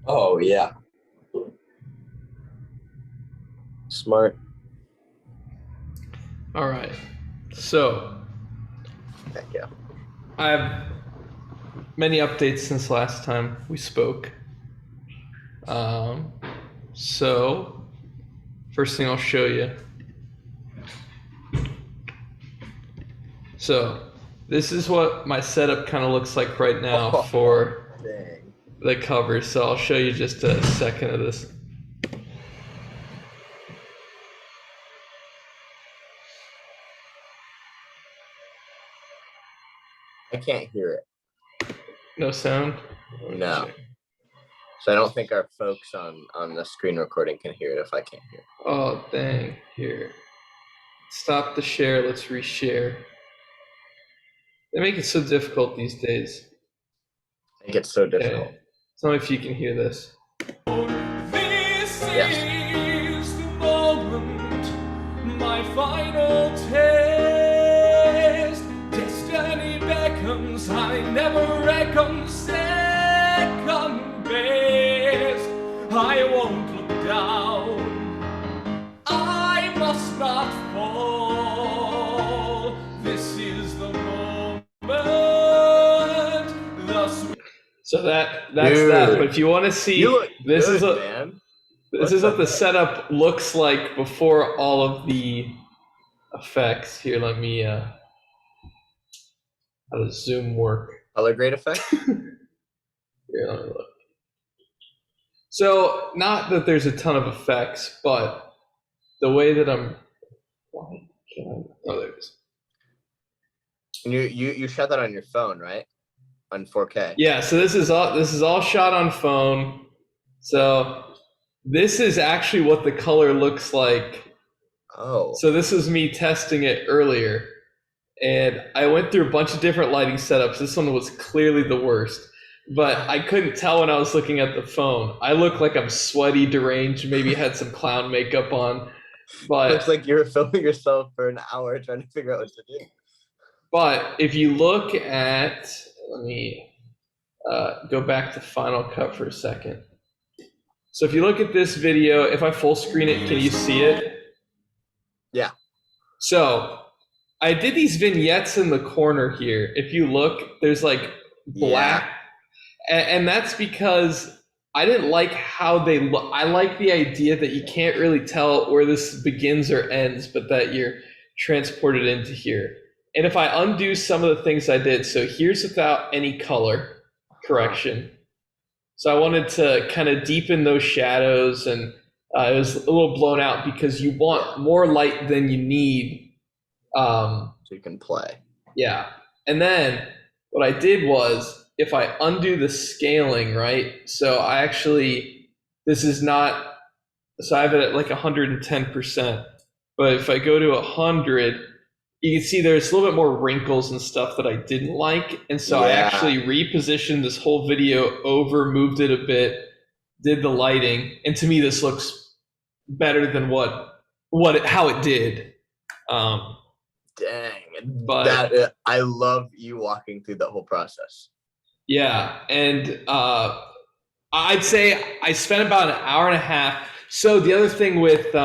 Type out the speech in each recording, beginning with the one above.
Oh, yeah. Smart. All right. So Heck yeah. I have many updates since last time we spoke. Um, so first thing I'll show you. So this is what my setup kind of looks like right now Oh, for dang. the cover. So I'll show you just a second of this. I can't hear it. No sound? No. So I don't think our folks on the screen recording can hear it if I can't hear it. Oh, dang. Here. Stop the share. Let's reshare. They make it so difficult these days. It gets so difficult. Okay. Tell me if you can hear this. This Yes. is the moment, my final test. Destiny beckons, I never reckon second best. I won't look down, I must not fall. This is the moment, thus. So that's Dude, that. But if you want to see, You look this good, is a man. this is what the setup looks like before all of the effects. Here, let me how does Zoom work? Color grade effect? Here, let me look. So not that there's a ton of effects, but the way that I'm oh, there it is. You shot that on your phone, right? On 4K. Yeah, so this is all shot on phone. So this is actually what the color looks like. Oh. So this is me testing it earlier. And I went through a bunch of different lighting setups. This one was clearly the worst. But I couldn't tell when I was looking at the phone. I look like I'm sweaty, deranged, maybe had some clown makeup on. But Looks like you were filming yourself for an hour trying to figure out what to do. But if you look at, let me go back to Final Cut for a second. So if you look at this video, if I full screen it, can you see it? Yeah. So I did these vignettes in the corner here. If you look, there's like black. Yeah. And that's because I didn't like how they look. I like the idea that you can't really tell where this begins or ends, but that you're transported into here. And if I undo some of the things I did, so here's without any color correction. So I wanted to kind of deepen those shadows, and it was a little blown out because you want more light than you need. So you can play. Yeah. And then what I did was, if I undo the scaling, right? So I actually, this is not, so I have it at like 110%. But if I go to 100, you can see there's a little bit more wrinkles and stuff that I didn't like. And so I actually repositioned this whole video over, moved it a bit, did the lighting. And to me, this looks better than how it did. Dang. But I love you walking through that whole process. Yeah. And I'd say I spent about an hour and a half. So the other thing with, if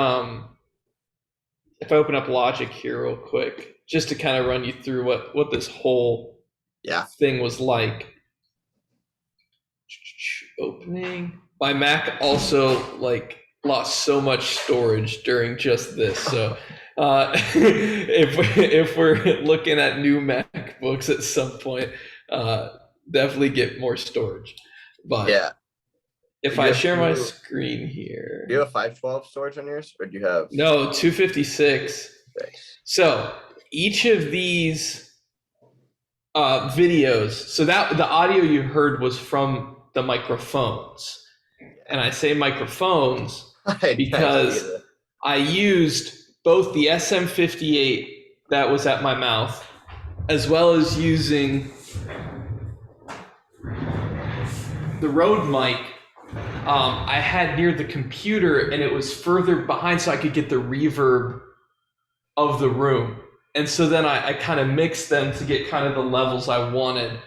I open up Logic here real quick, just to kind of run you through what this whole thing was like. Opening. My Mac also like lost so much storage during just this. So if we're looking at new MacBooks at some point, definitely get more storage. But yeah. If I share my screen here. Do you have 512 storage on yours, or do you have? No, 256. Nice. So each of these videos, so that the audio you heard was from the microphones. And I say microphones because I used both the SM58 that was at my mouth, as well as using the Rode mic I had near the computer, and it was further behind so I could get the reverb of the room. And so then I kind of mixed them to get kind of the levels I wanted.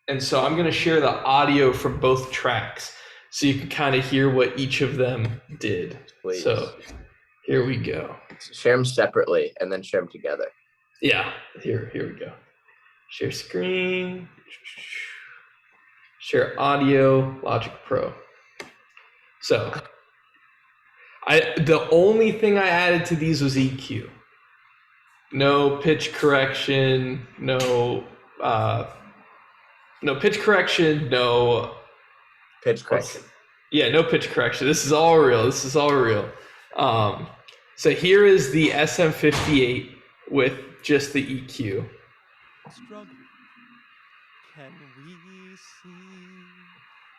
And so I'm going to share the audio from both tracks so you can kind of hear what each of them did. Please. So here we go. Share them separately and then share them together. Yeah, here we go. Share screen. Share audio, Logic Pro. So the only thing I added to these was EQ. No pitch correction, no pitch correction, no Pitch correction. Yeah, no pitch correction. This is all real. So here is the SM58 with just the EQ. Struggle. Can we see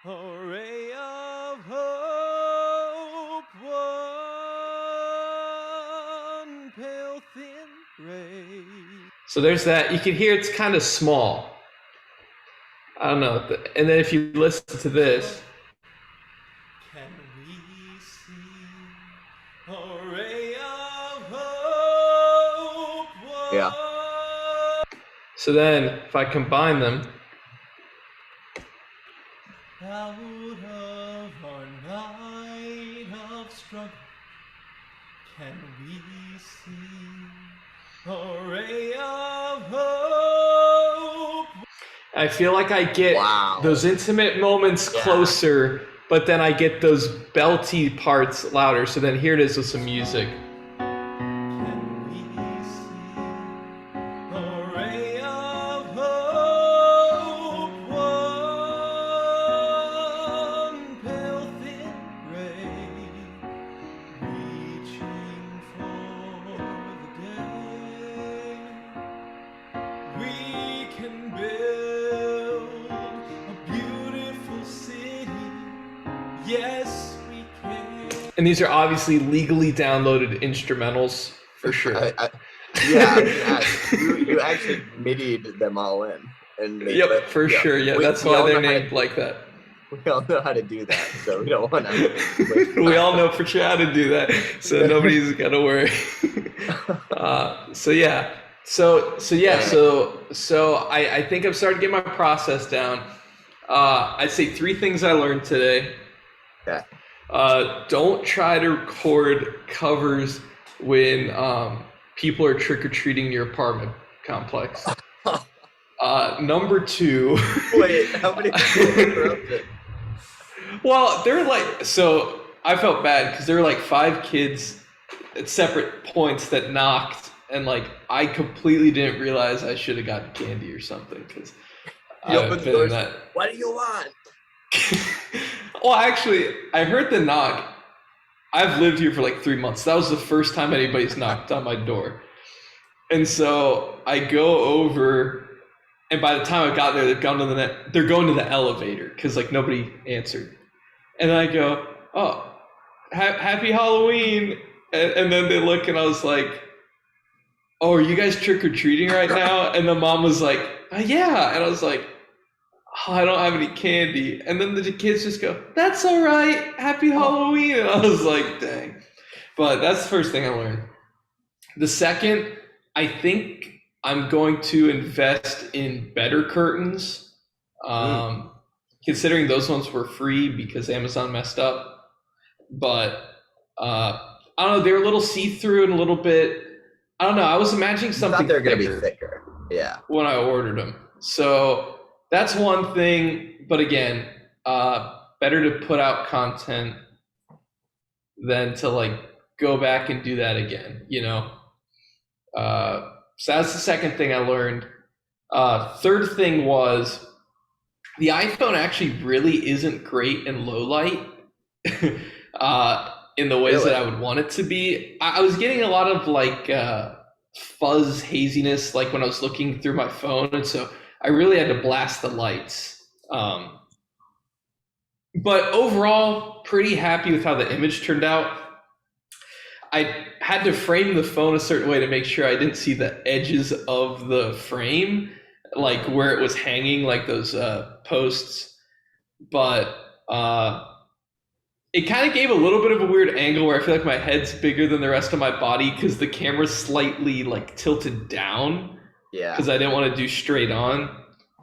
a ray of hope? One pale thin ray. So there's that. You can hear it's kind of small. I don't know. And then if you listen to this. Can we see a ray of hope? Yeah. So then if I combine them. Out of our night of struggle, can we see a ray of hope? I feel like I get those intimate moments closer, but then I get those belty parts louder. So then here it is with some music. Can we see a ray of hope? One pale thin ray, reaching for the day we can build a beautiful city. Yes, we can. And these are obviously legally downloaded instrumentals for sure. You actually MIDI'd them all in. And sure. Yeah, that's why they're named like that. We all know how to do that, so we don't want to. We all know for sure how to do that, so nobody's got to worry. So I think I'm starting to get my process down. I'd say 3 things I learned today. Yeah. Don't try to record covers when people are trick-or-treating in your apartment complex. Number 2. Wait, how many people interrupted? Well, they're like, so I felt bad because there were like 5 kids at separate points that knocked, and like I completely didn't realize I should have gotten candy or something because I've been in that. What do you want? Well, actually, I heard the knock. I've lived here for like 3 months. That was the first time anybody's knocked on my door. And so I go over, and by the time I got there, they're going to the elevator because like nobody answered. And I go, oh, happy Halloween. And then they look, and I was like, oh, are you guys trick-or-treating right now? And the mom was like, yeah. And I was like, oh, I don't have any candy. And then the kids just go, that's all right. Happy Halloween. And I was like, dang. But that's the first thing I learned. The second, I think I'm going to invest in better curtains. Considering those ones were free because Amazon messed up. But I don't know, they were a little see-through and a little bit, I don't know, I was imagining something they're going to be thicker. Yeah. When I ordered them. So that's one thing, but again, better to put out content than to like go back and do that again, you know? So that's the second thing I learned. Third thing was the iPhone actually really isn't great in low light in the ways that I would want it to be. I was getting a lot of like fuzz haziness like when I was looking through my phone, and so I really had to blast the lights. But overall, pretty happy with how the image turned out. I had to frame the phone a certain way to make sure I didn't see the edges of the frame, like where it was hanging, like those posts. But it kind of gave a little bit of a weird angle where I feel like my head's bigger than the rest of my body because the camera's slightly like tilted down. Yeah. Because I didn't want to do straight on.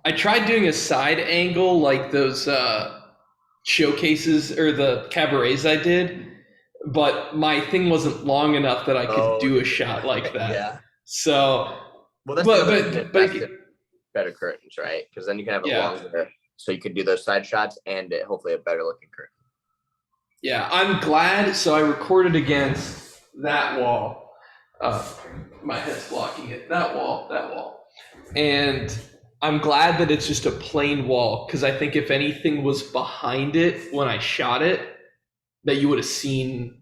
I tried doing a side angle like those showcases or the cabarets I did, but my thing wasn't long enough that I could do a shot like that. Yeah. So, Well, that's better curtains, right? Because then you can have it longer, so you could do those side shots and hopefully a better looking curtain. Yeah, I'm glad. So I recorded against that wall. My head's blocking it. That wall. And I'm glad that it's just a plain wall, because I think if anything was behind it when I shot it, that you would have seen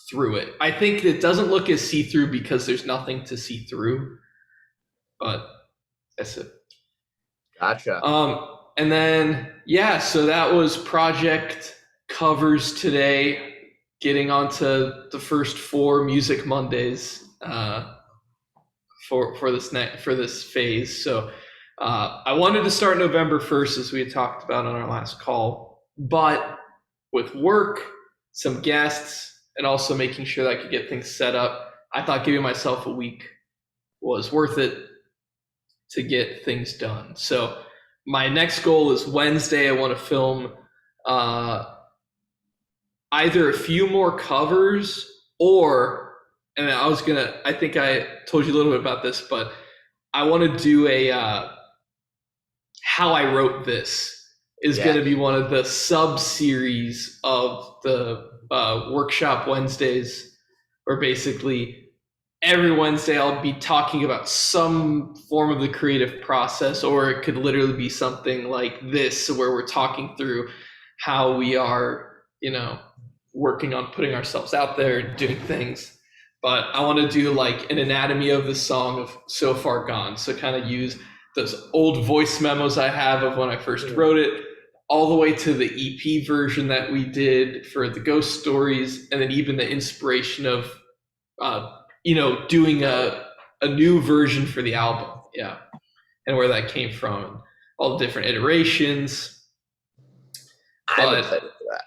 through it. I think it doesn't look as see-through because there's nothing to see through. But that's it. Gotcha. And then, so that was project covers today, getting onto the first 4 Music Mondays for this phase. So I wanted to start November 1st, as we had talked about on our last call, but with work, some guests, and also making sure that I could get things set up, I thought giving myself a week was worth it to get things done. So my next goal is Wednesday. I want to film either a few more covers or, and I think I told you a little bit about this, but I want to do a how I wrote this is going to be one of the sub-series of the Workshop Wednesdays, where basically every Wednesday I'll be talking about some form of the creative process, or it could literally be something like this, where we're talking through how we are, working on putting ourselves out there and doing things. But I want to do like an anatomy of the song of So Far Gone. So kind of use those old voice memos I have of when I first wrote it, all the way to the EP version that we did for the ghost stories, and then even the inspiration of doing a new version for the album, and where that came from, and all the different iterations. I'm excited for that.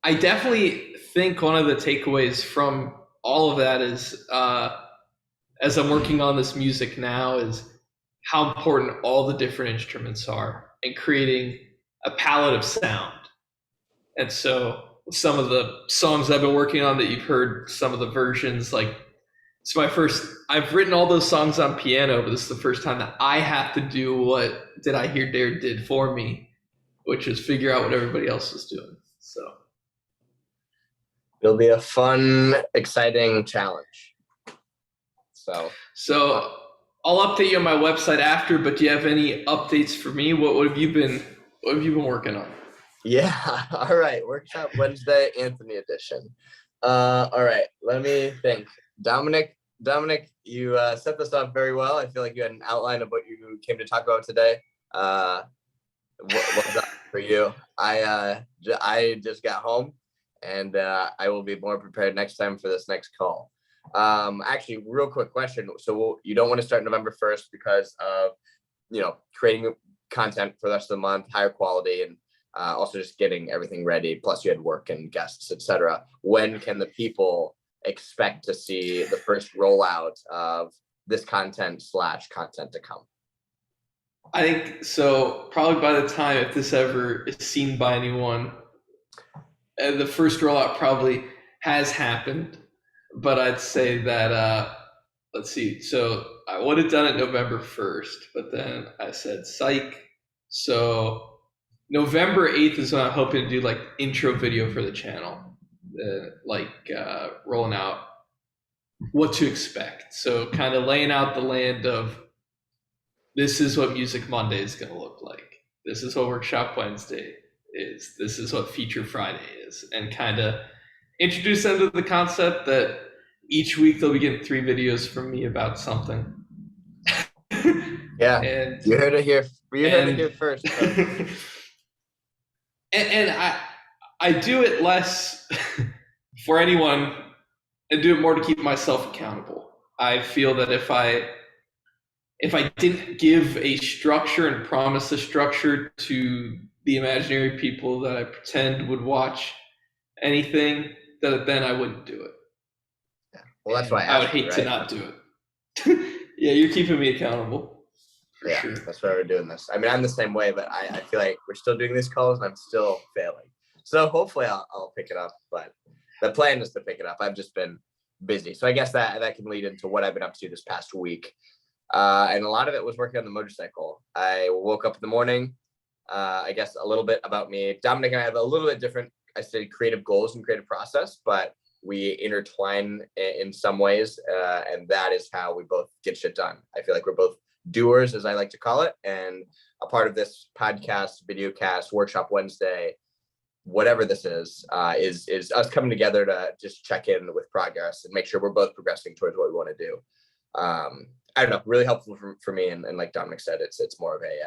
I definitely think one of the takeaways from all of that is, as I'm working on this music now, is how important all the different instruments are in creating a palette of sound. And so some of the songs I've been working on that you've heard, some of the versions, like it's I've written all those songs on piano, but this is the first time that I have to do what Did I Hear Dare did for me, which is figure out what everybody else is doing. So it'll be a fun, exciting challenge. So I'll update you on my website after, but do you have any updates for me? What have you been working on? Yeah. All right. Workshop Wednesday, Anthony edition. All right. Let me think. Dominic, you set this up very well. I feel like you had an outline of what you came to talk about today. What's up for you? I just got home, and I will be more prepared next time for this next call. Actually, real quick question. So you don't want to start November 1st because of, creating content for the rest of the month, higher quality, and also just getting everything ready. Plus you had work and guests, etc. When can the people expect to see the first rollout of this content to come? I think so. Probably by the time, if this ever is seen by anyone, the first rollout probably has happened. But I'd say that, let's see. So I would have done it November 1st, but then I said, psych. So November 8th is when I'm hoping to do like intro video for the channel, rolling out what to expect. So kind of laying out the land of, this is what Music Monday is going to look like. This is what Workshop Wednesday is. This is what Feature Friday is. And kind of introduce them to the concept that each week they'll be getting 3 videos from me about something. Yeah, and you heard it here. You heard it here first. and I do it less for anyone and do it more to keep myself accountable. I feel that if I didn't give a structure and promise a structure to the imaginary people that I pretend would watch anything, then I wouldn't do it. Yeah. Well, that's why I would hate to not do it. Yeah, you're keeping me accountable. Yeah, sure. that's why we're doing this. I mean, I'm the same way, but I feel like we're still doing these calls and I'm still failing. So hopefully I'll pick it up, but the plan is to pick it up. I've just been busy. So I guess that can lead into what I've been up to this past week. And a lot of it was working on the motorcycle. I woke up in the morning. I guess a little bit about me. Dominic and I have a little bit different, I say, creative goals and creative process, but we intertwine in some ways. And that is how we both get shit done. I feel like we're both doers, as I like to call it. And a part of this podcast, video cast, workshop Wednesday, whatever this is us coming together to just check in with progress and make sure we're both progressing towards what we want to do. I don't know, really helpful for me. And like Dominic said, it's more of a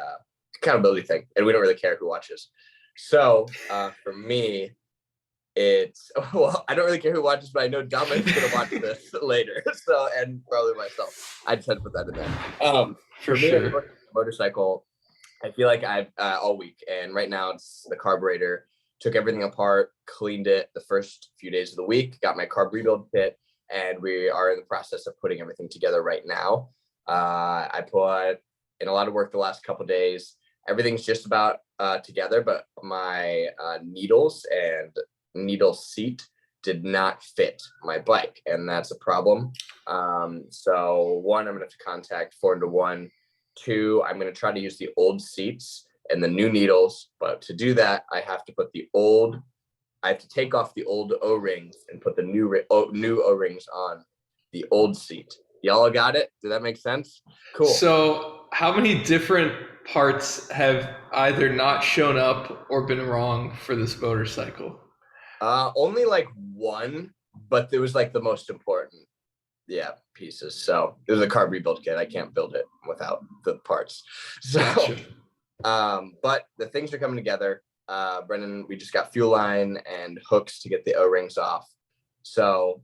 accountability thing, and we don't really care who watches. So for me, it's, well, I don't really care who watches, but I know Dominic's going to watch this later. So, and probably myself. I just had to put that in there. For me, sure. Motorcycle, I feel like I've all week, and right now it's the carburetor. Took everything apart, cleaned it the first few days of the week, got my carb rebuild kit, and we are in the process of putting everything together right now. I put in a lot of work the last couple of days. Everything's just about together, but my needles and needle seat did not fit my bike, and that's a problem. So one, I'm gonna have to contact 4-1. 2, I'm gonna try to use the old seats and the new needles, but to do that, I have to take off the old O-rings and put the new O-rings on the old seat. Y'all got it? Did that make sense? Cool. So how many different parts have either not shown up or been wrong for this motorcycle? Only like one, but it was like the most important pieces. So it was a carb rebuild kit. I can't build it without the parts. So Gotcha. but the things are coming together. Brendan, we just got fuel line and hooks to get the O-rings off. So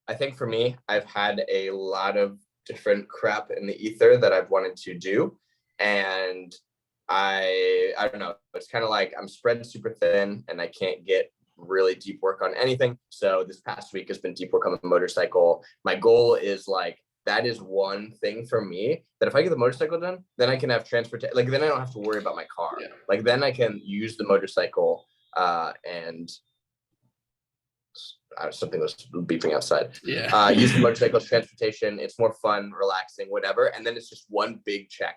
I think for me, I've had a lot of different crap in the ether that I've wanted to do. And I don't know, it's kind of like I'm spread super thin and I can't get really deep work on anything. So this past week has been deep work on the motorcycle. My goal is like, that is one thing for me that if I get the motorcycle done, then I can have transportation. Like then I don't have to worry about my car. Yeah. Like then I can use the motorcycle and something was beeping outside. Yeah. Use the motorcycle as transportation. It's more fun, relaxing, whatever. And then it's just one big check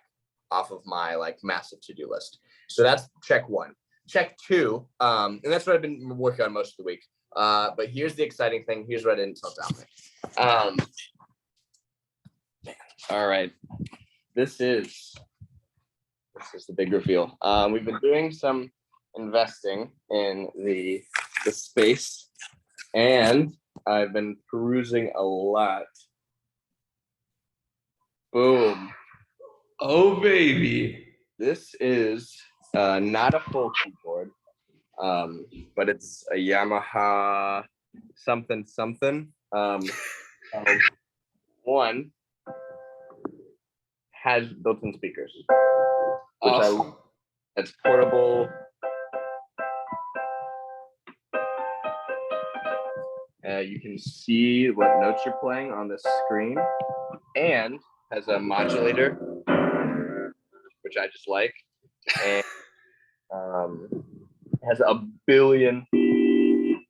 off of my like massive to-do list. So that's check 1. Check 2, and that's what I've been working on most of the week. But here's the exciting thing. Here's what I didn't tell Dominic. All right, this is the big reveal. We've been doing some investing in the space, and I've been perusing a lot. Boom. Oh baby. This is not a full keyboard, but it's a Yamaha something. One has built-in speakers, which Awesome. it's portable. You can see what notes you're playing on the screen, and has a modulator, which I just like, and has a billion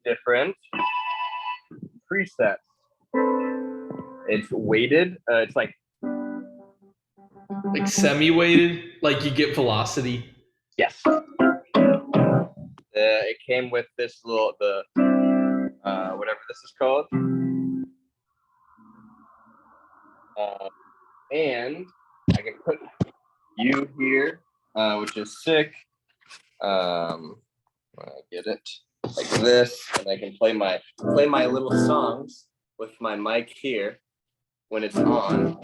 different presets. It's weighted. It's like semi-weighted, like you get velocity. Yes. It came with this little whatever this is called, and I can put you here, which is sick. I get it like this, and I can play my little songs with my mic here when it's on.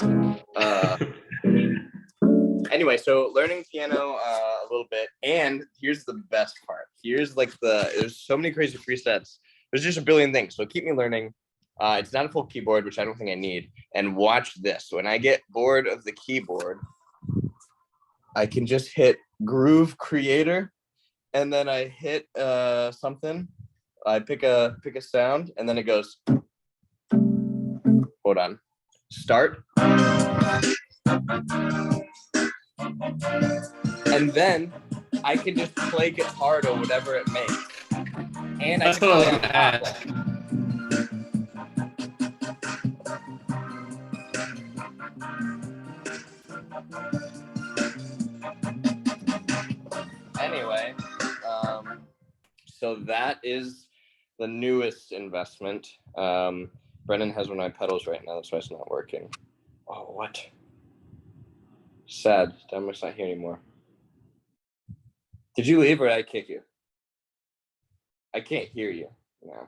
Anyway, so learning piano a little bit, and here's the best part. Here's like there's so many crazy presets. There's just a billion things, so keep me learning. It's not a full keyboard, which I don't think I need. And watch this. When I get bored of the keyboard, I can just hit Groove Creator, and then I hit something. I pick a sound, and then it goes. Hold on. Start. And then I can just play guitar to whatever it makes. And That's can what I was play going to on top, ask. Anyway, so that is the newest investment. Brennan has one of my pedals right now. That's why it's not working. Oh, what? Sad. Dominic's not here anymore. Did you leave or did I kick you? I can't hear you now.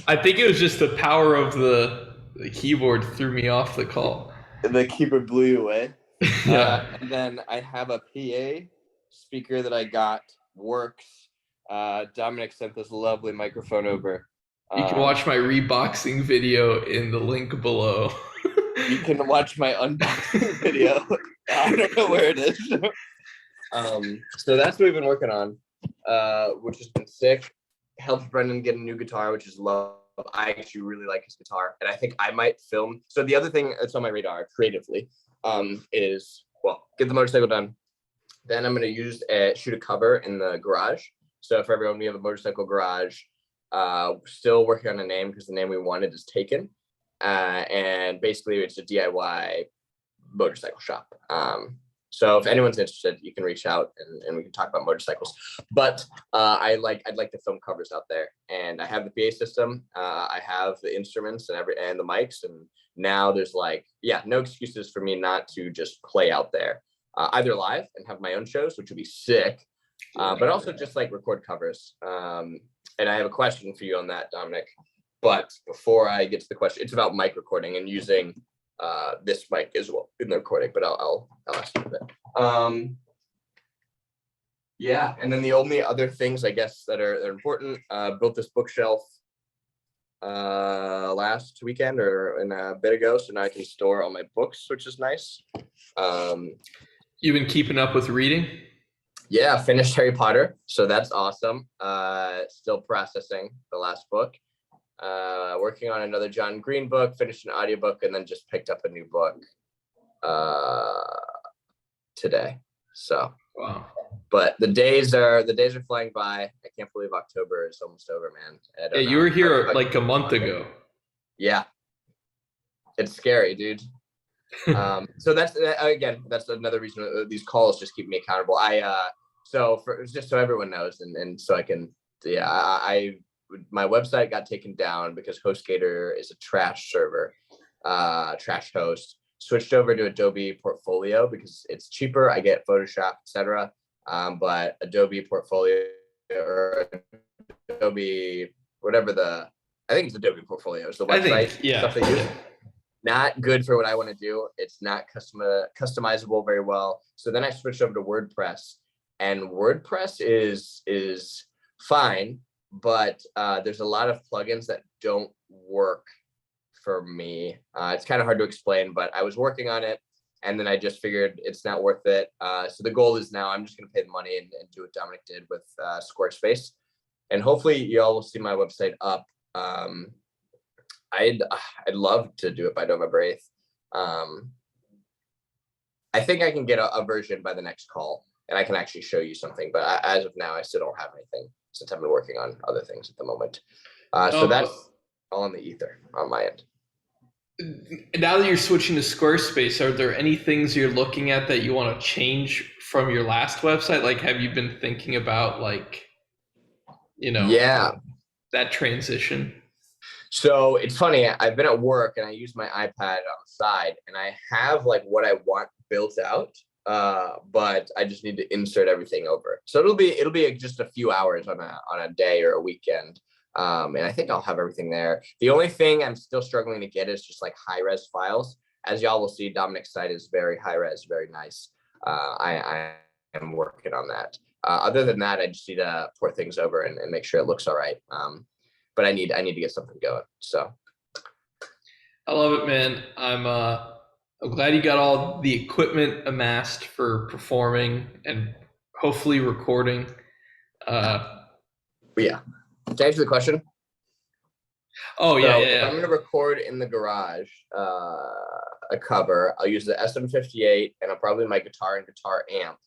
I think it was just the power of the keyboard threw me off the call. The keyboard blew you away. Yeah. And then I have a PA speaker that I got, works. Dominic sent this lovely microphone over. You can watch my reboxing video in the link below. You can watch my unboxing video. I don't know where it is. So that's what we've been working on, which has been sick. Helped Brendan get a new guitar, which is love. I actually really like his guitar, and I think I might film. So the other thing that's on my radar creatively is, well, get the motorcycle done. Then I'm going to shoot a cover in the garage. So for everyone, we have a motorcycle garage. Still working on a name because the name we wanted is taken. And basically it's a DIY motorcycle shop. So if anyone's interested, you can reach out and we can talk about motorcycles. But I'd like to film covers out there, and I have the PA system. I have the instruments and the mics, and now there's no excuses for me not to just play out there, either live and have my own shows, which would be sick, but also just record covers. And I have a question for you on that, Dominic. But before I get to the question, it's about mic recording and using this mic as well in the recording, but I'll ask you a bit. Yeah, and then the only other things I guess that are important, built this bookshelf last weekend or a bit ago, so now I can store all my books, which is nice. You've been keeping up with reading? Yeah, finished Harry Potter, so that's awesome. Still processing the last book. Working on another John Green book, finished an audiobook, and then just picked up a new book today. So wow. But the days are flying by. I can't believe October is almost over, man. Yeah, you were here like a month ago. Yeah, it's scary, dude. So that's another reason these calls just keep me accountable. So everyone knows, and so I can, my website got taken down because HostGator is a trash server, trash host. Switched over to Adobe Portfolio because it's cheaper. I get Photoshop, etc. But Adobe Portfolio or Adobe, I think it's Adobe Portfolio is the website stuff they use. Not good for what I want to do. It's not customizable very well. So then I switched over to WordPress, and WordPress is fine, but there's a lot of plugins that don't work for me. It's kind of hard to explain, but I was working on it, and then I just figured it's not worth it. So the goal is now I'm just going to pay the money and do what Dominic did with Squarespace, and hopefully y'all will see my website up. I'd love to do it by November 8th. I think I can get a version by the next call, and I can actually show you something. But as of now, I still don't have anything since I've been working on other things at the moment. So that's all in the ether on my end. Now that you're switching to Squarespace, are there any things you're looking at that you want to change from your last website? Like, have you been thinking about that transition? So it's funny, I've been at work and I use my iPad on the side, and I have what I want built out, but I just need to insert everything over. So it'll be just a few hours on a day or a weekend. And I think I'll have everything there. The only thing I'm still struggling to get is just high-res files. As y'all will see, Dominic's site is very high-res, very nice. I am working on that. Other than that, I just need to port things over and make sure it looks all right. But I need to get something going. So I love it, man. I'm glad you got all the equipment amassed for performing and hopefully recording. Yeah. To answer the question. Oh yeah, yeah. If I'm gonna record in the garage, a cover. I'll use the SM58 and I'll probably my guitar and guitar amp.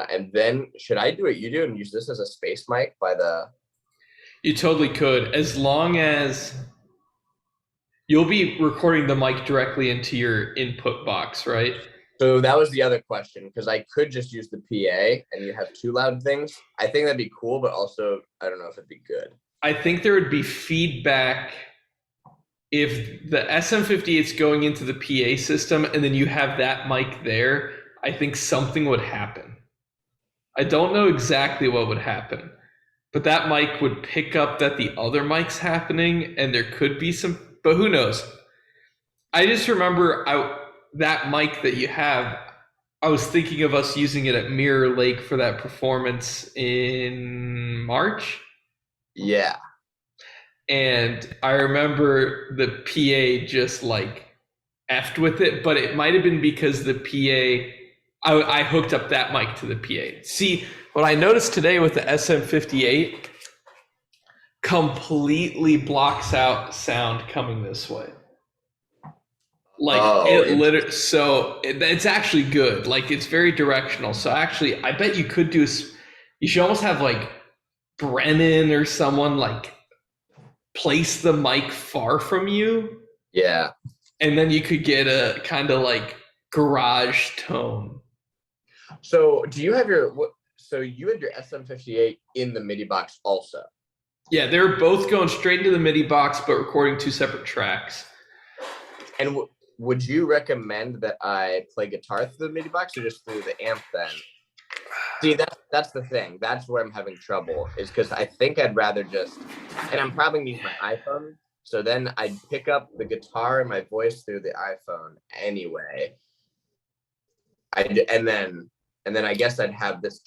And then should I do what you do and use this as a space mic by the... You totally could, as long as you'll be recording the mic directly into your input box, right? So that was the other question, because I could just use the PA and you have two loud things. I think that'd be cool, but also I don't know if it'd be good. I think there would be feedback if the SM58 is going into the PA system and then you have that mic there. I think something would happen. I don't know exactly what would happen, but that mic would pick up that the other mic's happening and there could be some, but who knows? I just remember that mic that you have, I was thinking of us using it at Mirror Lake for that performance in March. Yeah. And I remember the PA just like effed with it, but it might have been because the PA, I hooked up that mic to the PA. See, what I noticed today with the SM58 completely blocks out sound coming this way. Like it's actually good. Like it's very directional. So actually, I bet you could do, you should almost have like Brennan or someone like place the mic far from you. Yeah. And then you could get a kind of like garage tone. So do you have so you had your SM58 in the MIDI box also? Yeah, they're both going straight into the MIDI box, but recording two separate tracks. And would you recommend that I play guitar through the MIDI box or just through the amp then? See, that's the thing. That's where I'm having trouble, is because I think I'd rather just, and I'm probably using my iPhone, so then I'd pick up the guitar and my voice through the iPhone anyway. And then I guess I'd have this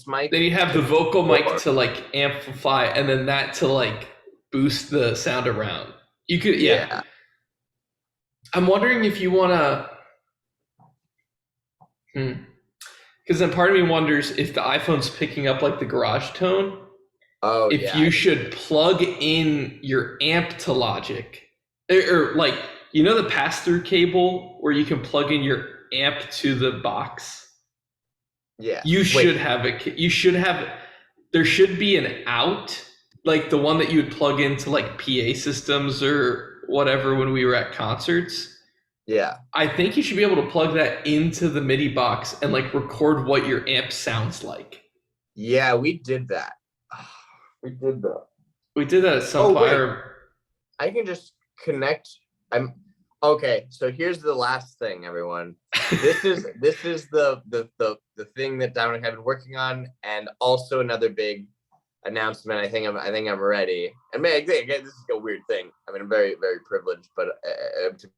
mic. Then you have the vocal mic to like amplify, and then that to like boost the sound around. You could, yeah. I'm wondering if you want to, because then part of me wonders if the iPhone's picking up like the garage tone. Oh, if you should plug in your amp to Logic, or like, you know, the pass-through cable where you can plug in your amp to the box. Yeah. You should have there should be an out, like the one that you would plug into like PA systems or whatever when we were at concerts. Yeah. I think you should be able to plug that into the MIDI box and like record what your amp sounds like. Yeah, we did that. We did that at some point. I can just connect. Okay, so here's the last thing, everyone. This is the thing that Dominic and I have been working on, and also another big announcement. I think I'm ready. And man, again, this is a weird thing. I mean, I'm very, very privileged, but to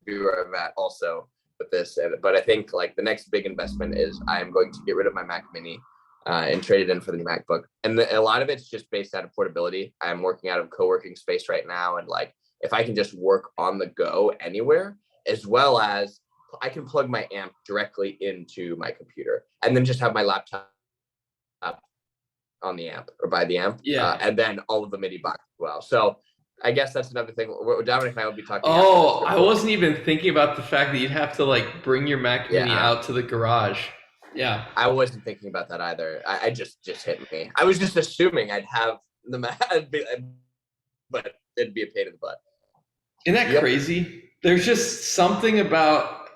be where I'm at also with this. But I think like the next big investment is I'm going to get rid of my Mac Mini and trade it in for the new MacBook. And a lot of it's just based out of portability. I'm working out of co-working space right now, and like if I can just work on the go anywhere, as well as I can plug my amp directly into my computer and then just have my laptop on the amp or by the amp. Yeah. And then all of the MIDI box as well. So I guess that's another thing. Dominic and I will be talking. Oh, I wasn't even thinking about the fact that you'd have to like bring your Mac Mini out to the garage. Yeah. I wasn't thinking about that either. I just hit me. I was just assuming I'd have the Mac, but it'd be a pain in the butt. Isn't that crazy? There's just something about,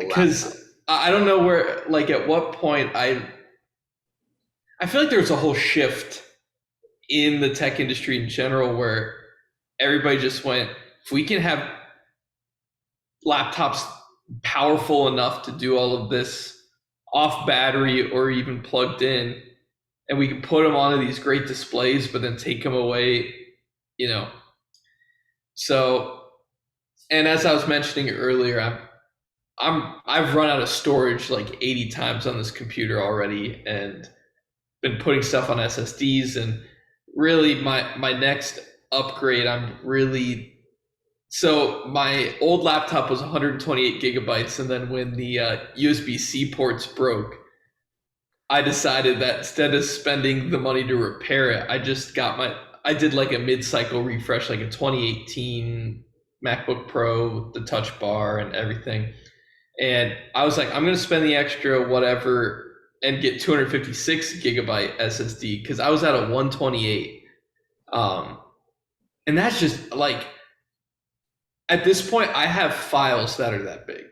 because I don't know where, like at what point I feel like there's a whole shift in the tech industry in general where everybody just went, if we can have laptops powerful enough to do all of this off battery or even plugged in, and we can put them onto these great displays, but then take them away, you know. So, and as I was mentioning earlier, I've run out of storage like 80 times on this computer already, and been putting stuff on SSDs. And really, my next upgrade, so my old laptop was 128 gigabytes, and then when the USB-C ports broke, I decided that instead of spending the money to repair it, I did like a mid-cycle refresh, like a 2018 MacBook Pro with the touch bar and everything. And I was like, I'm going to spend the extra whatever and get 256 gigabyte SSD because I was at a 128. And that's just like, at this point, I have files that are that big.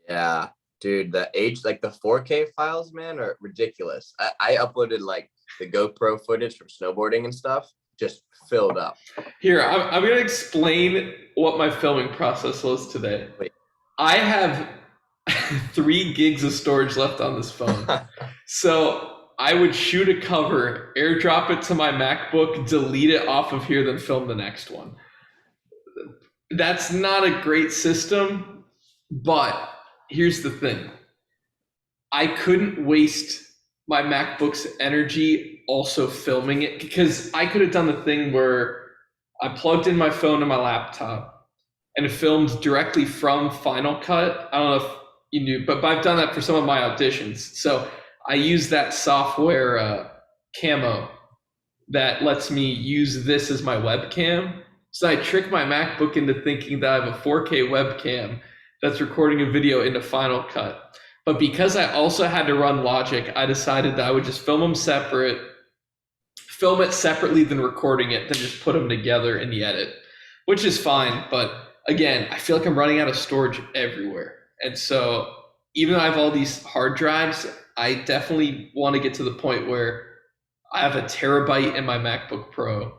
Yeah, dude, the 4K files, man, are ridiculous. I uploaded like the GoPro footage from snowboarding and stuff, just filled up. Here, I'm going to explain what my filming process was today. Wait. I have 3 gigs of storage left on this phone. So I would shoot a cover, airdrop it to my MacBook, delete it off of here, then film the next one. That's not a great system, but here's the thing. I couldn't waste my MacBook's energy also filming it because I could have done the thing where I plugged in my phone to my laptop and it filmed directly from Final Cut. I don't know if you knew, but I've done that for some of my auditions. So I use that software Camo that lets me use this as my webcam. So I trick my MacBook into thinking that I have a 4K webcam that's recording a video into Final Cut. But because I also had to run Logic, I decided that I would just film it separately than recording it, then just put them together in the edit, which is fine. But again, I feel like I'm running out of storage everywhere. And so even though I have all these hard drives, I definitely want to get to the point where I have a terabyte in my MacBook Pro.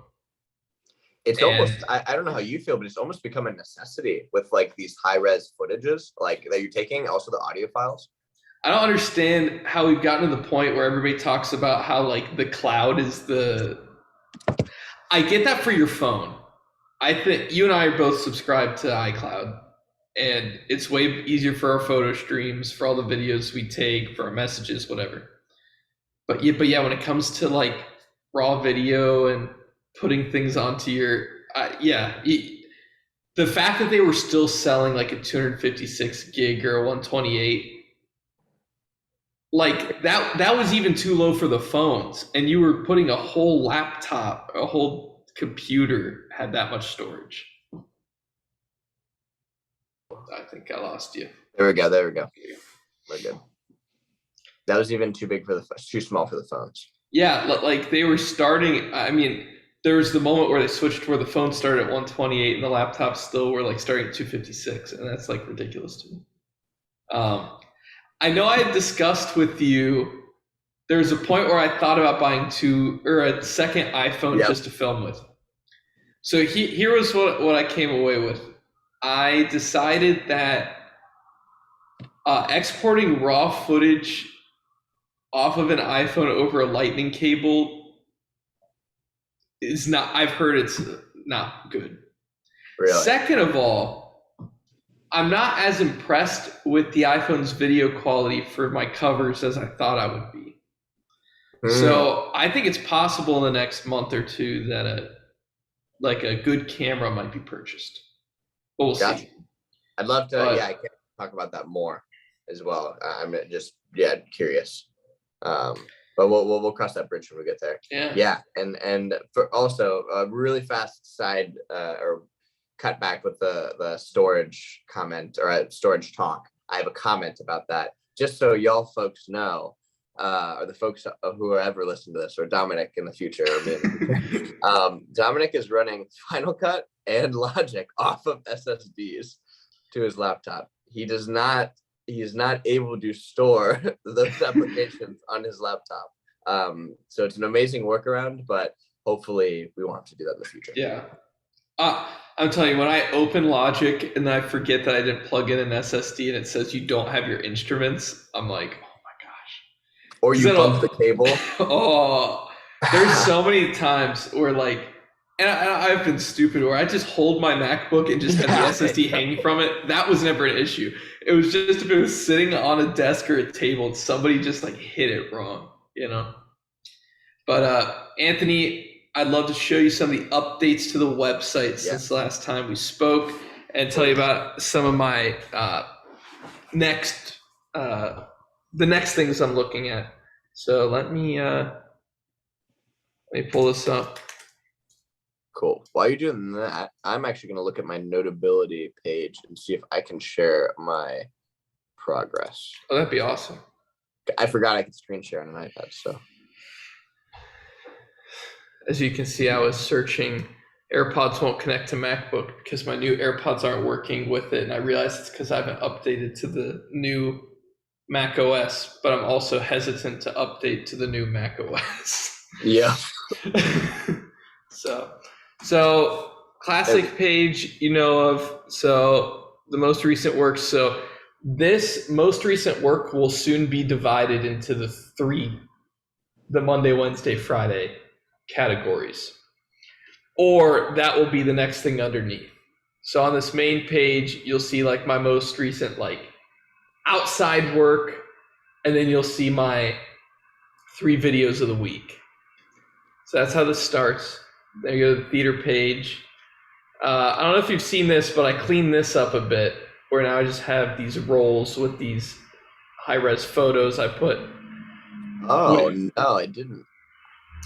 It's almost, I don't know how you feel, but it's almost become a necessity with like these high res footages like that you're taking, also the audio files. I don't understand how we've gotten to the point where everybody talks about how like the cloud is I get that for your phone. I think you and I are both subscribed to iCloud, and it's way easier for our photo streams, for all the videos we take, for our messages, whatever. But yeah, when it comes to like raw video and putting things onto your, the fact that they were still selling like a 256 gig or a 128, like that was even too low for the phones, and you were putting a whole laptop, a whole computer had that much storage. I think I lost you. There we go. We're good. That was even too small for the phones. Yeah, like they were starting, I mean, there was the moment where they switched where the phone started at 128 and the laptops still were like starting at 256, and that's like ridiculous to me. I know I had discussed with you, there was a point where I thought about buying a second iPhone just to film with. So here was what I came away with. I decided that exporting raw footage off of an iPhone over a lightning cable is not, I've heard it's not good. Really? Second of all, I'm not as impressed with the iPhone's video quality for my covers as I thought I would be. So I think it's possible in the next month or two that a good camera might be purchased. But we'll see. I'd love to, I can talk about that more as well. I'm just, curious. But we'll cross that bridge when we get there. Yeah. And for also a really fast side or cut back with the storage comment or storage talk. I have a comment about that, just so y'all folks know, or the folks who ever listen to this, or Dominic in the future. Dominic is running Final Cut and Logic off of SSDs to his laptop. He is not able to store those applications on his laptop. So it's an amazing workaround, but hopefully we won't have to do that in the future. Yeah. I'm telling you, when I open Logic and I forget that I didn't plug in an SSD and it says you don't have your instruments, I'm like, oh my gosh. Or you bump the cable. There's so many times where like, and I've been stupid where I just hold my MacBook and just have the SSD hanging from it. That was never an issue. It was just if it was sitting on a desk or a table and somebody just like hit it wrong, you know? But Anthony, I'd love to show you some of the updates to the website since the last time we spoke, and tell you about some of my the next things I'm looking at. So let me pull this up. Cool. While you're doing that, I'm actually going to look at my Notability page and see if I can share my progress. Oh, that'd be awesome. I forgot I could screen share on an iPad, so. As you can see, I was searching AirPods won't connect to MacBook because my new AirPods aren't working with it, and I realized it's because I haven't updated to the new Mac OS, but I'm also hesitant to update to the new Mac OS. Yeah. So classic page, you know of. So the most recent work. So this most recent work will soon be divided into the Monday, Wednesday, Friday categories, or that will be the next thing underneath. So on this main page, you'll see like my most recent like outside work, and then you'll see my 3 videos of the week. So that's how this starts. There you go, the theater page. I don't know if you've seen this, but I cleaned this up a bit, where now I just have these rolls with these high-res photos I put. Oh, no, I didn't.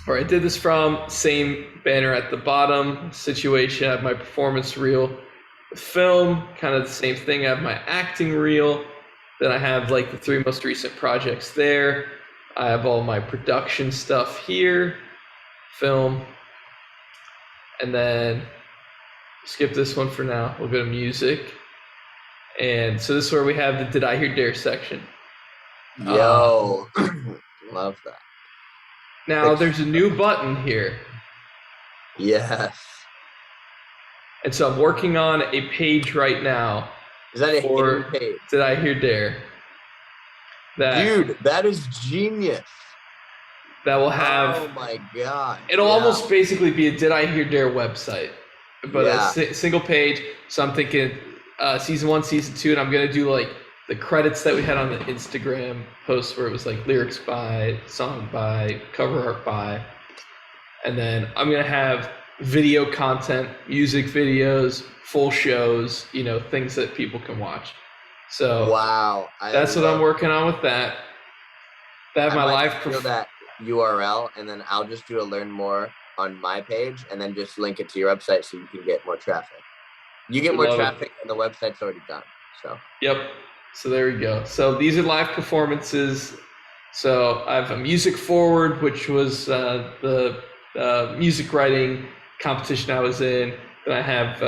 Where I did this from, same banner at the bottom, situation, I have my performance reel. The film, kind of the same thing, I have my acting reel. Then I have like the 3 most recent projects there. I have all my production stuff here, film. And then skip this one for now. We'll go to music. And so this is where we have the Did I Hear Dare section. Yo, love that. Now there's a new button here. Yes. And so I'm working on a page right now. Is that a for hidden page? Did I Hear Dare? Dude, that is genius. That will have. Oh my god. It'll almost basically be a Did I Hear Dare website, but a single page. So I'm thinking season 1, season 2, and I'm gonna do like the credits that we had on the Instagram post where it was like lyrics by, song by, cover art by, and then I'm gonna have video content, music videos, full shows, you know, things that people can watch. So wow, that's what I'm working on with that. That my live that URL, and then I'll just do a learn more on my page, and then just link it to your website so you can get more traffic. You get more traffic, and the website's already done. So. Yep. So there we go. So these are live performances. So I have a music forward, which was the music writing competition I was in. Then I have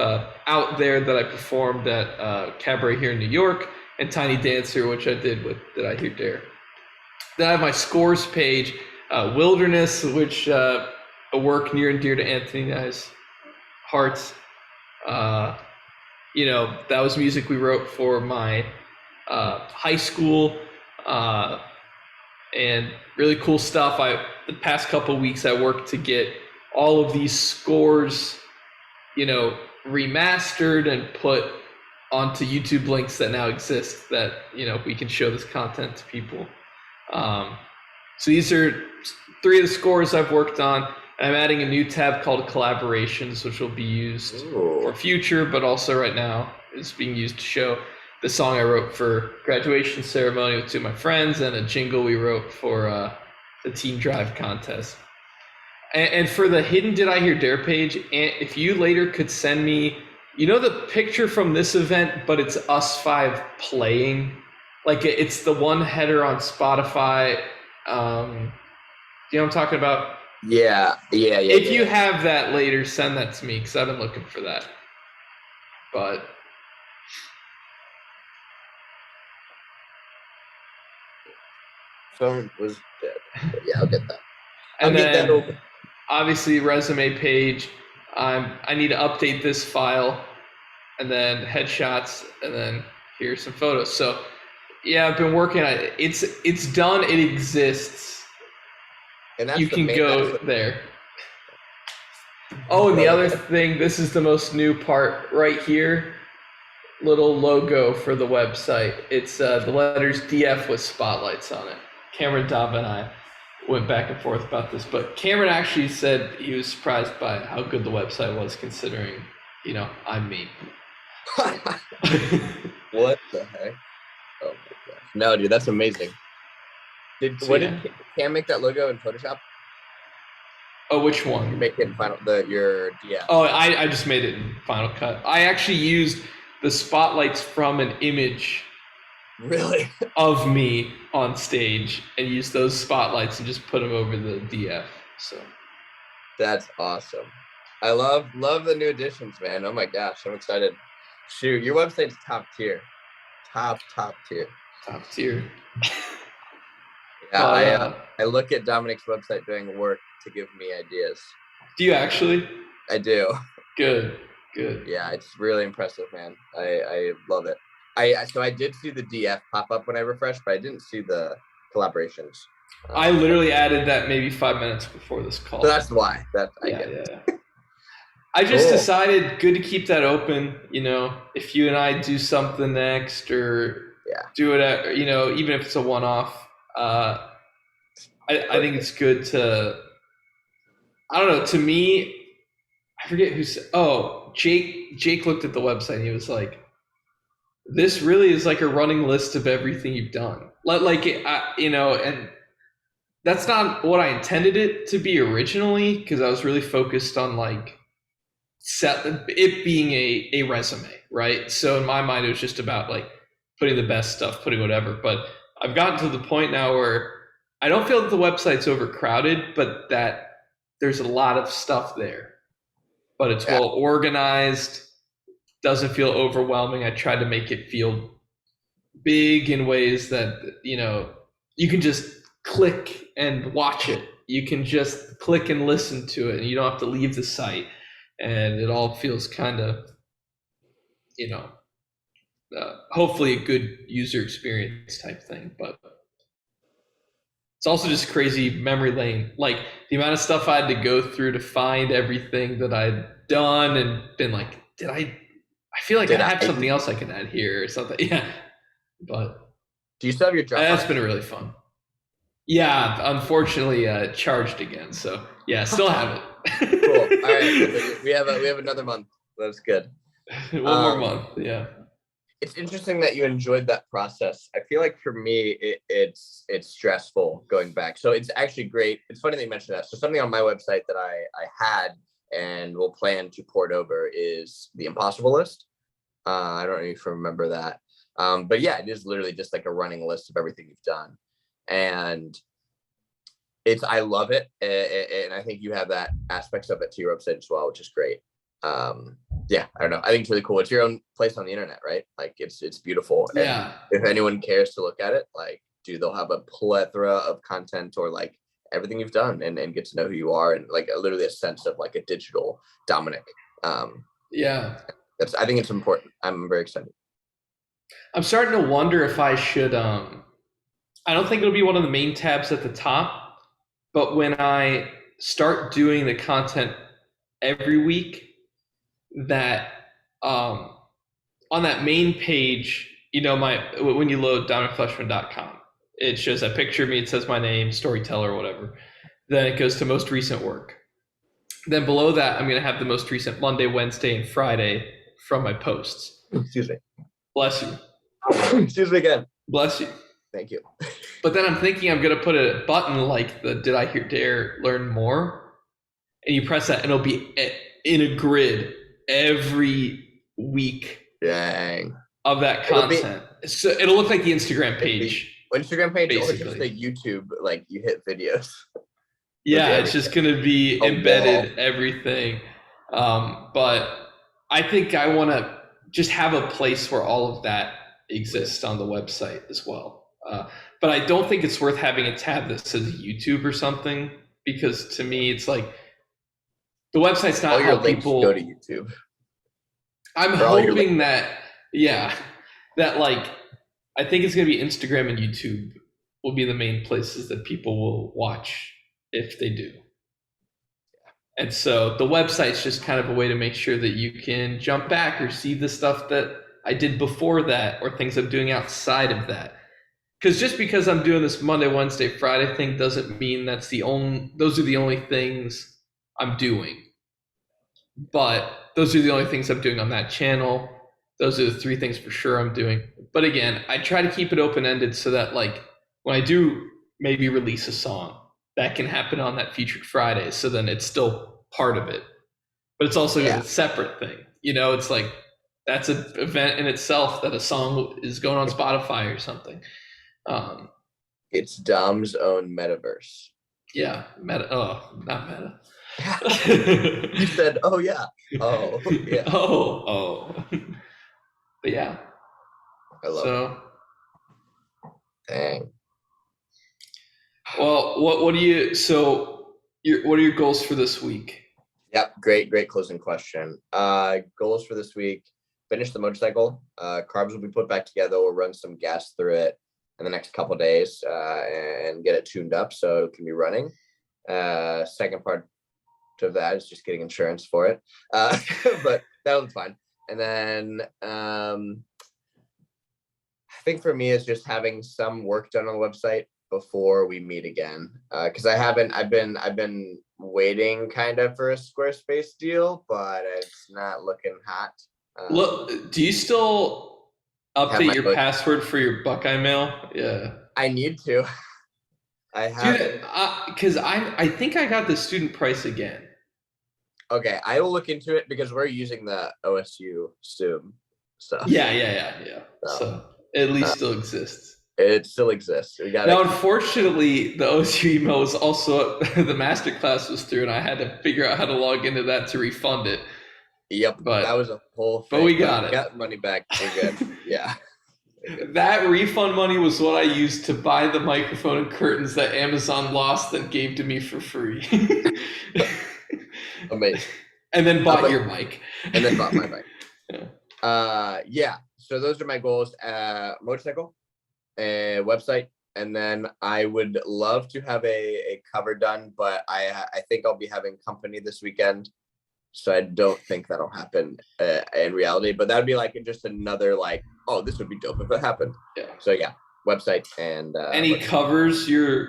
Out There that I performed at Cabaret here in New York, and Tiny Dancer, which I did with Did I Hear Dare. Then I have my scores page, Wilderness, which a work near and dear to Anthony and I's hearts. You know, that was music we wrote for my high school, and really cool stuff. The past couple of weeks I worked to get all of these scores, you know, remastered and put onto YouTube links that now exist that, you know, we can show this content to people. So these are 3 of the scores I've worked on. I'm adding a new tab called Collaborations, which will be used for future, but also right now is being used to show the song I wrote for graduation ceremony with 2 of my friends, and a jingle we wrote for the Teen Drive contest. And for the hidden Did I Hear Dare page, if you later could send me, you know, the picture from this event, but it's us 5 playing. Like it's the one header on Spotify. You know what I'm talking about? Yeah. If you have that later, send that to me, because I've been looking for that. But phone was dead. But yeah, I'll get that. And then obviously resume page. I need to update this file, and then headshots, and then here's some photos. So yeah, I've been working on it. It's done. It exists. And you can go there. Oh, and the other thing, this is the most new part right here. Little logo for the website. It's the letters DF with spotlights on it. Cameron, Dava, and I went back and forth about this, but Cameron actually said he was surprised by how good the website was, considering, you know, I'm me. What the heck? Oh my gosh. No, dude, that's amazing. Did Cam make that logo in Photoshop? Oh, which You one? make it in your DF. Oh, I just made it in Final Cut. I actually used the spotlights from an image Really? of me on stage and used those spotlights and just put them over the DF. So That's awesome. I love the new additions, man. Oh my gosh, I'm excited. Shoot, your website's top tier. Top tier. top tier. Yeah, But, I look at Dominic's website doing work to give me ideas. do you actually? I do. Good. Yeah, it's really impressive, man. I love it. So I did see the DF pop up when I refreshed, but I didn't see the collaborations. I literally added that maybe 5 minutes before this call. So that's why. I get it. I just decided good to keep that open. You know, if you and I do something next, or do it at, you know, even if it's a one-off, I think it's good to. I don't know. To me, I forget who said. Oh, Jake looked at the website and he was like, "This really is like a running list of everything you've done." You know, and that's not what I intended it to be originally, because I was really focused on like it being a resume, right? So in my mind, it was just about like putting the best stuff, putting whatever. But I've gotten to the point now where I don't feel that the website's overcrowded, but that there's a lot of stuff there. But it's well organized, doesn't feel overwhelming. I tried to make it feel big in ways that, you know, you can just click and watch it. You can just click and listen to it, and you don't have to leave the site. And it all feels kind of, you know, hopefully a good user experience type thing. But it's also just crazy memory lane. Like the amount of stuff I had to go through to find everything that I'd done and been like, I feel like I have something else I can add here or something. Yeah. But do you still have your Dropbox? That's been really fun. Yeah, unfortunately charged again. So yeah, still have it. Cool. All right. We have another month. That's good. One more month. Yeah. It's interesting that you enjoyed that process. I feel like for me, it's stressful going back. So it's actually great. It's funny that you mentioned that. So something on my website that I had and will plan to port over is the Impossible list. I don't know if you remember that. But yeah, it is literally just like a running list of everything you've done. And I love it. And I think you have that aspects of it to your website as well, which is great. Yeah, I don't know. I think it's really cool. It's your own place on the internet, right? Like it's beautiful. Yeah. And if anyone cares to look at it, like, they'll have a plethora of content or like everything you've done and get to know who you are and like literally a sense of like a digital Dominic. Yeah. I think it's important. I'm very excited. I'm starting to wonder if I should, I don't think it'll be one of the main tabs at the top, but when I start doing the content every week, that on that main page, you know, when you load DominicFleshman.com, it shows that picture of me, it says my name, storyteller, or whatever. Then it goes to most recent work. Then below that, I'm going to have the most recent Monday, Wednesday, and Friday from my posts. Excuse me. Bless you. Excuse me again. Bless you. Thank you. But then I'm thinking I'm going to put a button like the Did I Dare Learn More? And you press that and it'll be in a grid every week. Dang. Of that content. So it'll look like the Instagram page. Instagram page basically. Or just the YouTube, like you hit videos. Yeah, it's just going to be embedded everything. But I think I want to just have a place where all of that exists on the website as well. But I don't think it's worth having a tab that says YouTube or something, because to me, it's like the website's not how people go to YouTube. I'm hoping that, that like, I think it's going to be Instagram and YouTube will be the main places that people will watch if they do. And so the website's just kind of a way to make sure that you can jump back or see the stuff that I did before that or things I'm doing outside of that. Because just because I'm doing this Monday, Wednesday, Friday thing doesn't mean those are the only things I'm doing. But those are the only things I'm doing on that channel. Those are the 3 things for sure I'm doing. But again, I try to keep it open-ended so that like when I do maybe release a song that can happen on that featured Friday. So then it's still part of it, but it's also Yeah. a separate thing. It's like that's an event in itself that a song is going on Spotify or something. It's Dom's own metaverse. Yeah, meta. Oh, not meta. You said, "Oh yeah, oh yeah." Oh. But yeah. I love it. So, Dang. well, what do you? So, what are your goals for this week? Yep, great closing question. Goals for this week: finish the motorcycle. Carbs will be put back together. We'll run some gas through it in the next couple of days and get it tuned up so it can be running. Second part of that is just getting insurance for it, but that one's fine. And then I think for me it's just having some work done on the website before we meet again, because I've been waiting kind of for a Squarespace deal, but it's not looking hot. Look, do you still update your password for your Buckeye mail? Yeah, I need to. I have, because I think I got the student price again. Okay, I will look into it because we're using the OSU Zoom stuff. Yeah. So it at least still exists. It still exists. We got now. Unfortunately, the OSU email was also the masterclass was through, and I had to figure out how to log into that to refund it. Yep, but that was a whole thing. But we got it. Got money back. We're good. Yeah. That refund money was what I used to buy the microphone and curtains that Amazon lost and gave to me for free. Amazing. And then bought your mic. And then bought my mic. Yeah. So those are my goals. Motorcycle, a website, and then I would love to have a cover done, but I think I'll be having company this weekend, so I don't think that'll happen in reality. But that'd be like just another like, oh, this would be dope if it happened. Yeah. So yeah, website and any covers you're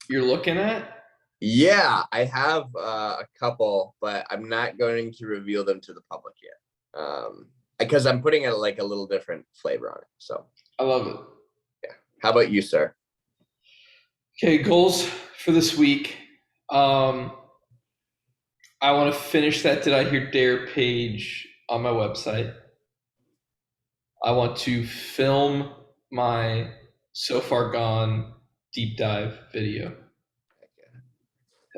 looking at? Yeah, I have a couple, but I'm not going to reveal them to the public yet, because I'm putting it like a little different flavor on it. So I love it. Yeah. How about you, sir? Okay, goals for this week. I want to finish that Did I Hear Dare page on my website. I want to film my So Far Gone deep dive video.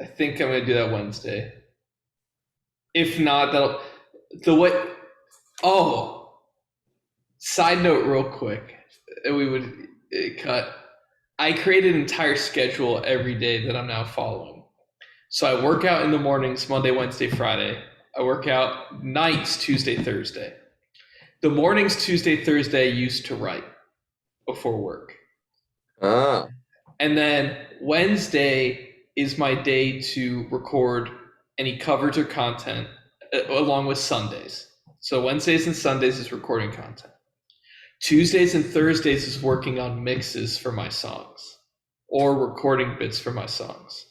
I think I'm going to do that Wednesday. If not, side note real quick. We would cut. I created an entire schedule every day that I'm now following. So I work out in the mornings, Monday, Wednesday, Friday. I work out nights, Tuesday, Thursday. The mornings, Tuesday, Thursday, I used to write before work. And then Wednesday is my day to record any covers or content along with Sundays. So Wednesdays and Sundays is recording content. Tuesdays and Thursdays is working on mixes for my songs or recording bits for my songs.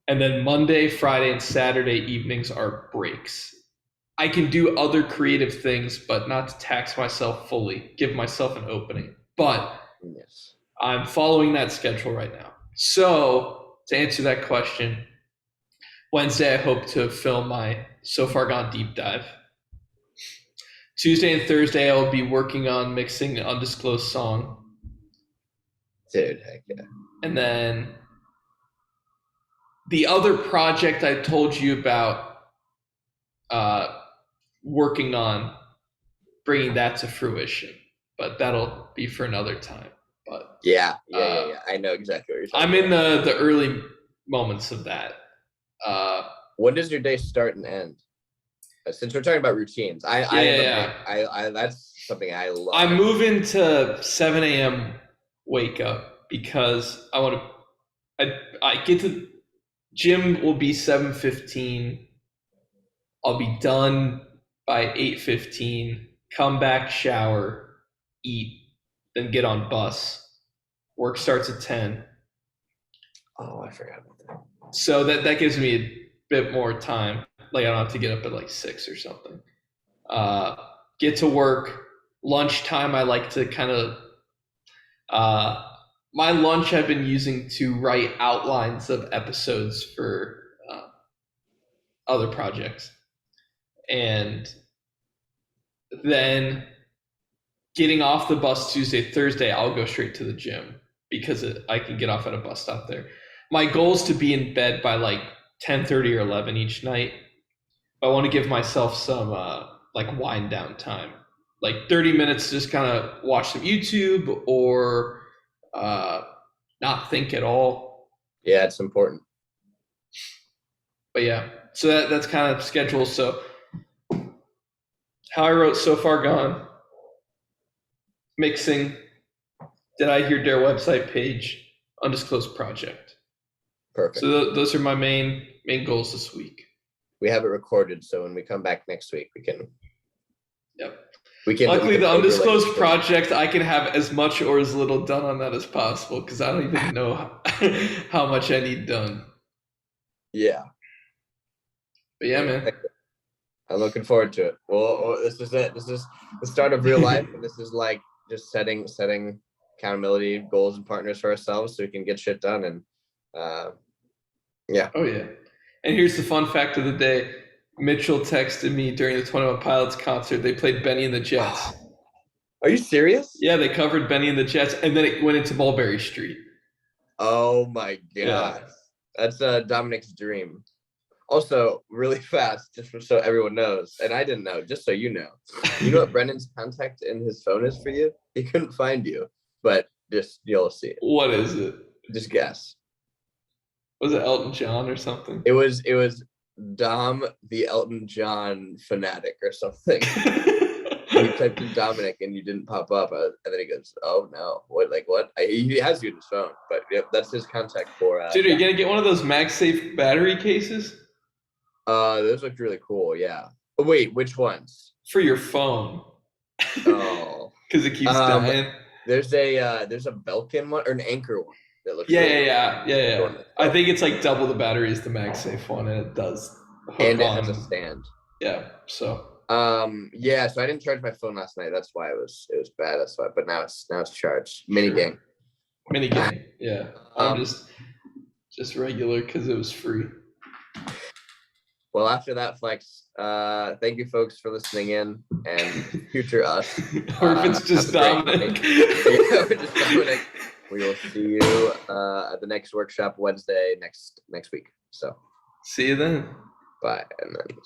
And then Monday, Friday, and Saturday evenings are breaks. I can do other creative things, but not to tax myself fully, give myself an opening. But yes, I'm following that schedule right now. So to answer that question, Wednesday I hope to film my So Far Gone deep dive. Tuesday and Thursday I will be working on mixing an undisclosed song. Dude, heck yeah. And then the other project I told you about, working on bringing that to fruition, but that'll be for another time. But yeah. I know exactly what you're saying. I'm in the early moments of that. When does your day start and end? Since we're talking about routines, I that's something I love. I'm moving to 7 a.m. wake up because I want to. I get to gym will be 7:15. I'll be done by 8:15. Come back, shower, eat, then get on bus. Work starts at 10. Oh, I forgot about that. So that gives me a bit more time. Like I don't have to get up at like 6 or something. Get to work. Lunchtime, I like to kind of my lunch I've been using to write outlines of episodes for other projects, and then getting off the bus Tuesday, Thursday, I'll go straight to the gym because I can get off at a bus stop there. My goal is to be in bed by like 10:30 or 11 each night. I want to give myself some like wind down time, like 30 minutes, just kind of watch some YouTube or not think at all. Yeah, it's important. But yeah, so that's kind of schedule. So how I wrote so far gone, mixing. Did I hear their website page? Undisclosed project. Perfect. So those are my main goals this week. We have it recorded, so when we come back next week, we can. Yep. Luckily, the undisclosed project, I can have as much or as little done on that as possible because I don't even know how much I need done. Yeah. But yeah, man. I'm looking forward to it. Well, this is it. This is the start of real life, and this is like just setting accountability goals and partners for ourselves so we can get shit done. And yeah. Oh yeah. And here's the fun fact of the day. Mitchell texted me during the 21 Pilots concert. They played Benny and the Jets. Are you serious? Yeah, they covered Benny and the Jets, and then it went into Mulberry Street. Oh my god. Yeah. That's Dominic's dream. Also, really fast, just so everyone knows, and I didn't know, just so you know what Brennan's contact in his phone is for you? He couldn't find you, but just you'll see it. What is it? Just guess. Was it Elton John or something? It was Dom, the Elton John fanatic or something. You typed in Dominic and you didn't pop up, and then he goes, "Oh no, what? Like what?" He has you in his phone, but yep, that's his contact for. Dude, are you gonna get one of those MagSafe battery cases? Those look really cool. Yeah. Oh, wait, which ones? For your phone. Oh. Because it keeps dying. There's a Belkin one or an Anchor one that looks. Yeah. I think it's like double the battery as the MagSafe one, and it does. And it has a stand. Yeah. So. Yeah. So I didn't charge my phone last night. That's why it was bad. That's why. But now it's charged. Mini gang. Yeah. I'm just regular because it was free. Well, after that, Flex, thank you folks for listening in and future us. Or if it's just Dominic. Yeah, we're just Dominic. We will see you at the next workshop Wednesday next week. So see you then. bye. And then